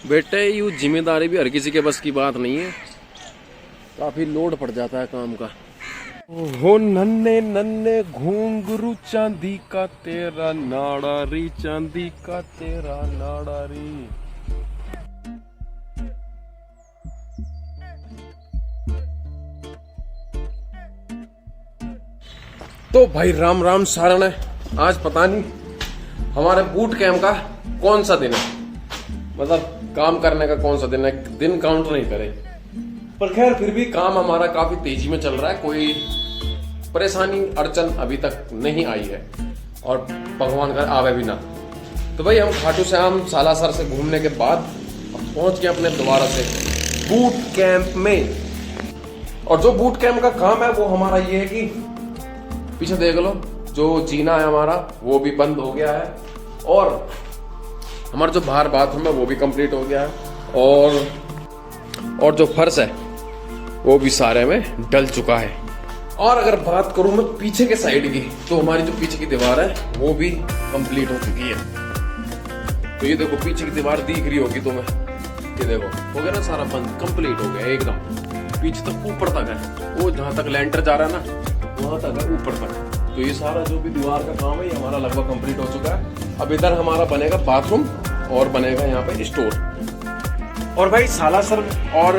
बेटे यूँ जिम्मेदारी भी हर किसी के बस की बात नहीं है, काफी लोड पड़ जाता है काम का। हो नन्हे नन्हे घुंघरू चांदी का तेरा नाड़ा री, चांदी का तेरा नाड़ा री। तो भाई राम राम सारण है। आज पता नहीं हमारे बूट कैंप का कौन सा दिन है, मतलब काम करने का कौन सा दिन है, दिन काउंट नहीं करे। पर खैर फिर भी काम हमारा काफी तेजी में चल रहा है, कोई परेशानी अड़चन अभी तक नहीं आई है और भगवान का आवे भी ना। तो भाई हम खाटू श्याम सालासर से घूमने के बाद पहुंच गए अपने दोबारा से बूट कैंप में। और जो बूट कैंप का काम है वो हमारा ये है कि पीछे देख लो, जो जीना है हमारा वो भी बंद हो गया है और हमारा जो बाहर बाथरूम है वो भी कंप्लीट हो गया है और जो फर्श है वो भी सारे में डल चुका है। और अगर बात करूं मैं पीछे के साइड की, तो हमारी जो पीछे की दीवार है वो भी कंप्लीट हो चुकी है। तो ये देखो पीछे की दीवार दिख रही होगी तुम्हें, ये देखो हो गया ना, सारा बंद कंप्लीट हो गया एकदम, पीछे तक ऊपर तक है, वो जहां तक लेंटर जा रहा है ना वहां तक है ऊपर तक। तो ये सारा जो भी दीवार का काम है ये हमारा लगभग कंप्लीट हो चुका है। अब इधर हमारा बनेगा बाथरूम और बनेगा यहाँ पे स्टोर। और भाई सालासर और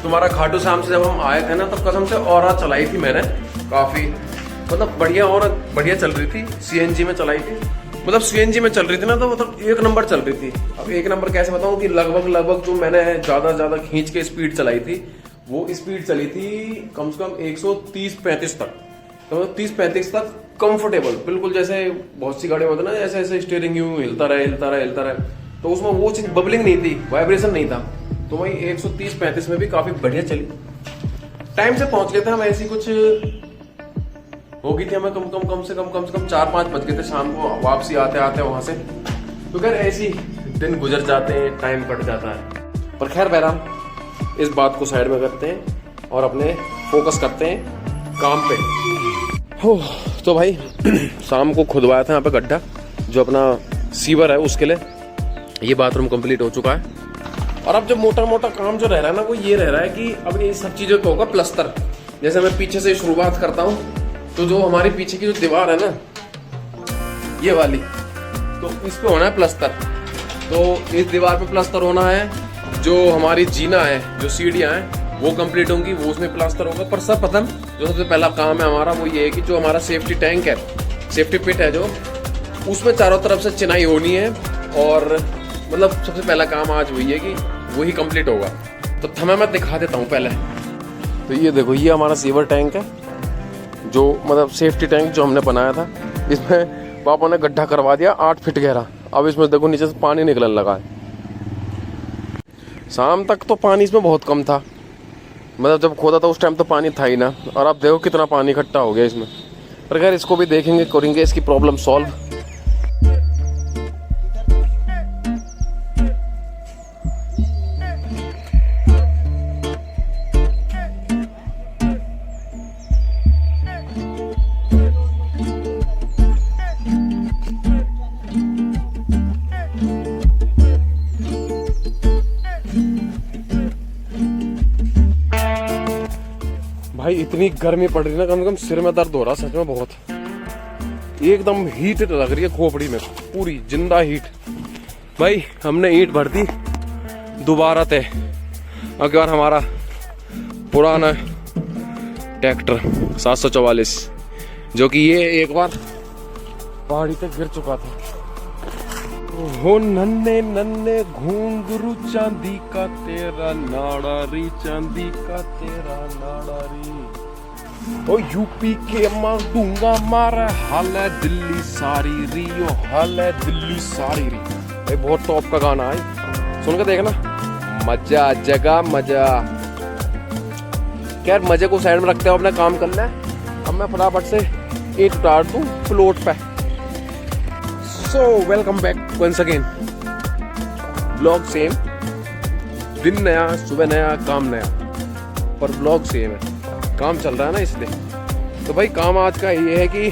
तुम्हारा खाटू श्याम से जब हम आए थे ना, तब कसम से ऑरा चलाई थी मैंने काफी, मतलब बढ़िया चल रही थी, सीएनजी में चलाई थी। मतलब सीएनजी में चल रही थी ना, तो मतलब एक नंबर चल रही थी। अब एक नंबर कैसे बताऊं कि लगभग जो मैंने ज्यादा खींच के स्पीड चलाई थी वो स्पीड चली थी कम से कम 130-135 तक। तो 30-35 तक कंफर्टेबल, बिल्कुल जैसे बहुत सी गाड़ियां होती है ना, जैसे ऐसे स्टीयरिंग यूं हिलता रहे, तो उसमें वो चीज बबलिंग नहीं थी, वाइब्रेशन नहीं था। तो वही 130-135 में भी काफी बढ़िया चली। टाइम से पहुंच गए थे हम, ऐसी कुछ हो गई थी हमें कम से कम 4-5 बज गए थे शाम को वापसी आते वहां से। तो खैर ऐसी दिन गुजर जाते हैं, टाइम कट जाता है। पर खैर बहरहाल इस बात को साइड में करते हैं और अपने फोकस करते हैं काम पे। हो तो भाई शाम को खुदवाया था यहाँ पे गड्ढा, जो अपना सीवर है उसके लिए। ये बाथरूम कंप्लीट हो चुका है और अब जो मोटा काम जो रह रहा है ना, वो ये रह रहा है कि अब ये सब चीजों को होगा प्लस्तर। जैसे मैं पीछे से शुरुआत करता हूँ, तो जो हमारी पीछे की जो दीवार है ना ये वाली, तो इस पे होना है प्लस्तर। तो इस दीवार पे प्लस्तर होना है। जो हमारी जीना है, जो सीढ़ियां हैं वो कंप्लीट होंगी, वो उसमें प्लास्टर होगा। पर सब प्रथम जो सबसे पहला काम है हमारा वो ये है कि जो हमारा सेफ्टी टैंक है, सेफ्टी पिट है जो, उसमें चारों तरफ से चिनाई होनी है। और मतलब सबसे पहला काम आज वही है कि वही कंप्लीट होगा। तो थमें मैं दिखा देता हूँ पहले। तो ये देखो, ये हमारा सीवर टैंक है, जो मतलब सेफ्टी टैंक जो हमने बनाया था। इसमें पापा ने गड्ढा करवा दिया 8 फीट गहरा। अब इसमें देखो नीचे से पानी निकलने लगा है। शाम तक तो पानी इसमें बहुत कम था, मतलब जब खोदा था उस टाइम तो पानी था ही ना। और अब देखो कितना पानी इकट्ठा हो गया इसमें। पर खैर इसको भी देखेंगे, करेंगे इसकी प्रॉब्लम सॉल्व। भाई इतनी गर्मी पड़ रही है ना, कम से कम सिर में दर्द हो रहा सच में बहुत। एकदम हीट लग रही है खोपड़ी में, पूरी जिंदा हीट। भाई हमने ईंट भर दी दोबारा थे। अगर हमारा पुराना ट्रैक्टर 744, जो कि ये एक बार पहाड़ी तक गिर चुका था। हो नन्हे नन्हे घुंघरू चांदी का तेरा नाड़ा री, चांदी का तेरा नाड़ा री। ओ यूपी के मार दूंगा मारा, हाल है दिल्ली सारी री, ओ हाल है दिल्ली सारी री। भाई बहुत टॉप का गाना है, सुन के देखना, मजा जगा मजा। खैर मजे को साइड में रखते हो, अपना काम करना है। अब मैं फटाफट से ईंट उतार दूं फ्लोट पे। So welcome back once again. Blog same, दिन नया, सुबह नया, काम नया, पर ब्लॉग सेम है। काम चल रहा है ना इसलिए। तो भाई काम आज का ये है कि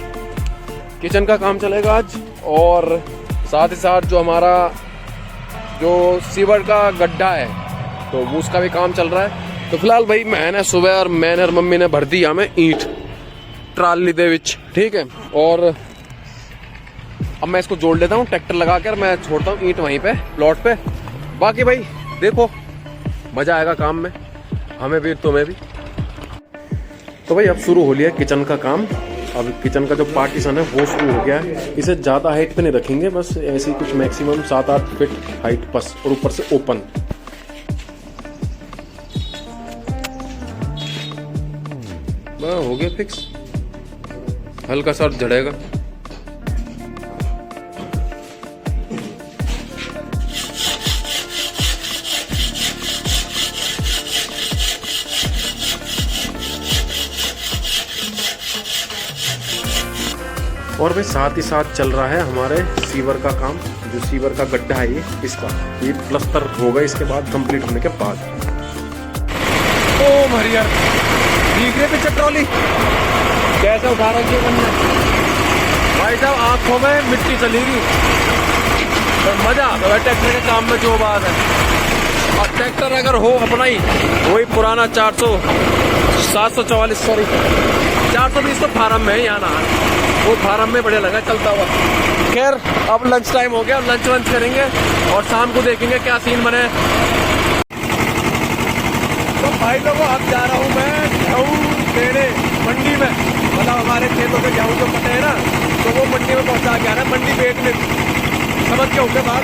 किचन का काम चलेगा आज, और साथ ही साथ जो हमारा जो सीवर का गड्ढा है तो वो उसका भी काम चल रहा है। तो फिलहाल भाई मैंने सुबह और मैंने और मम्मी ने भर दी हमें ईंट ट्राली दे विच, ठीक है। और अब मैं इसको जोड़ लेता हूँ ट्रैक्टर लगा कर, मैं छोड़ता हूँ ईंट वहीं पे प्लॉट पे। बाकी भाई देखो मजा आएगा काम में, हमें भी तुम्हें भी। तो भाई अब शुरू हो लिया किचन का काम। अब किचन का जो पार्टीशन है वो शुरू हो गया है। इसे ज़्यादा हाइट पे नहीं रखेंगे, बस ऐसी कुछ मैक्सिमम 7-8 फीट हाइट बस, और ऊपर से ओपन। हो गया फिक्स, हल्का सा झड़ेगा। और भाई साथ ही साथ चल रहा है हमारे सीवर का काम। जो सीवर का गड्ढा है ये प्लास्टर होगा इसके बाद, कंप्लीट होने के बाद। ओ हरियर दिख रहे पीछे ट्रॉली कैसे उठा रखी है बंदे भाई साहब, आंखों में मिट्टी चली गई। तो मजा आता है ट्रैक्टर के काम में, जो बात है। और ट्रैक्टर अगर हो अपना ही, वही पुराना 744 सॉरी 420 तो फार्म में है यहाँ ना, वो फार्म में बढ़िया लगा चलता हुआ। खैर अब लंच टाइम हो गया, लंच करेंगे और शाम को देखेंगे क्या सीन बने। तो भाई लोगों अब जा रहा हूँ मैं गेहूँ लेने मंडी में, मतलब हमारे खेतों में गेहूँ जो कटे है ना, तो वो मंडी में पहुँचा के आना, मंडी बेचने। समझ के उसके बाद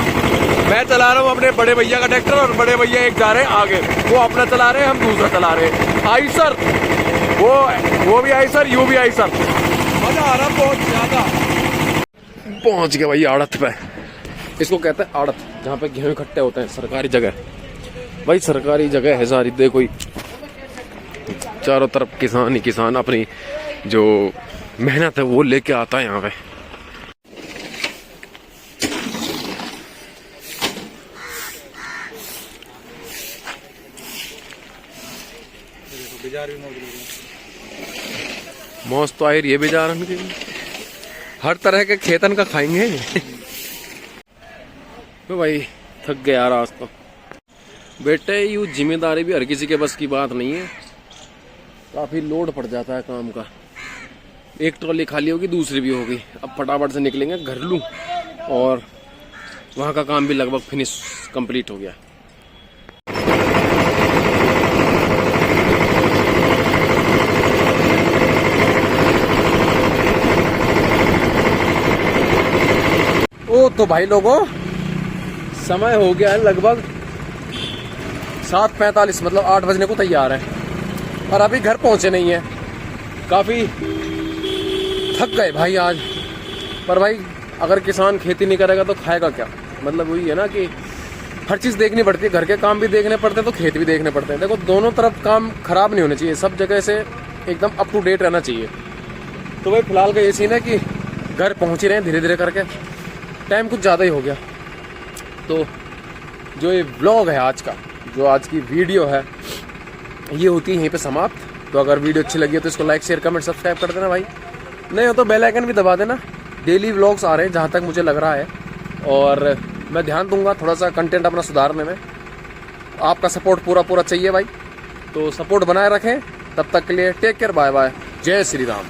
मैं चला रहा हूँ अपने बड़े भैया का ट्रैक्टर, और बड़े भैया एक जा रहे हैं आगे, वो अपना चला रहे हैं, हम दूसरा चला रहे हैं। आई सर वो भी आई सर, यू भी आई सर, मजा आ रहा बहुत ज्यादा। पहुंच गए भाई आड़त पे, इसको कहते हैं आड़त, जहाँ पे गेहूं इकट्ठे होते हैं। सरकारी जगह भाई, सरकारी जगह है सारी। देखो चारों तरफ किसान ही किसान अपनी जो मेहनत है वो लेके आता है यहाँ पे। मौज तो आई रही है बेजार, हर तरह के खेतन का खाएंगे। तो भाई थक गया यार आज तो। बेटे यूँ जिम्मेदारी भी हर किसी के बस की बात नहीं है, काफी लोड पड़ जाता है काम का। एक ट्रॉली खाली होगी, दूसरी भी होगी। अब फटाफट से निकलेंगे घर लूँ, और वहाँ का काम भी लगभग फिनिश कंप्लीट हो गया। ओ तो भाई लोगों समय हो गया है लगभग 7:45, मतलब 8 बजने को तैयार है, और अभी घर पहुंचे नहीं है। काफी थक गए भाई आज। पर भाई अगर किसान खेती नहीं करेगा तो खाएगा क्या? मतलब वही है ना कि हर चीज देखनी पड़ती है, घर के काम भी देखने पड़ते हैं तो खेत भी देखने पड़ते हैं। देखो दोनों तरफ काम खराब नहीं होने चाहिए, सब जगह से एकदम अप टू डेट रहना चाहिए। तो भाई फिलहाल का ये सीन है कि घर पहुंच ही रहे हैं धीरे धीरे करके। टाइम कुछ ज़्यादा ही हो गया। तो जो ये व्लॉग है आज का, जो आज की वीडियो है, ये होती है यहीं पे समाप्त। तो अगर वीडियो अच्छी लगी है तो इसको लाइक शेयर कमेंट सब्सक्राइब कर देना भाई, नहीं हो तो बेल आइकन भी दबा देना। डेली व्लॉग्स आ रहे हैं जहाँ तक मुझे लग रहा है, और मैं ध्यान दूंगा थोड़ा सा कंटेंट अपना सुधारने में। आपका सपोर्ट पूरा चाहिए भाई, तो सपोर्ट बनाए रखें। तब तक के लिए टेक केयर, बाय बाय, जय श्री राम।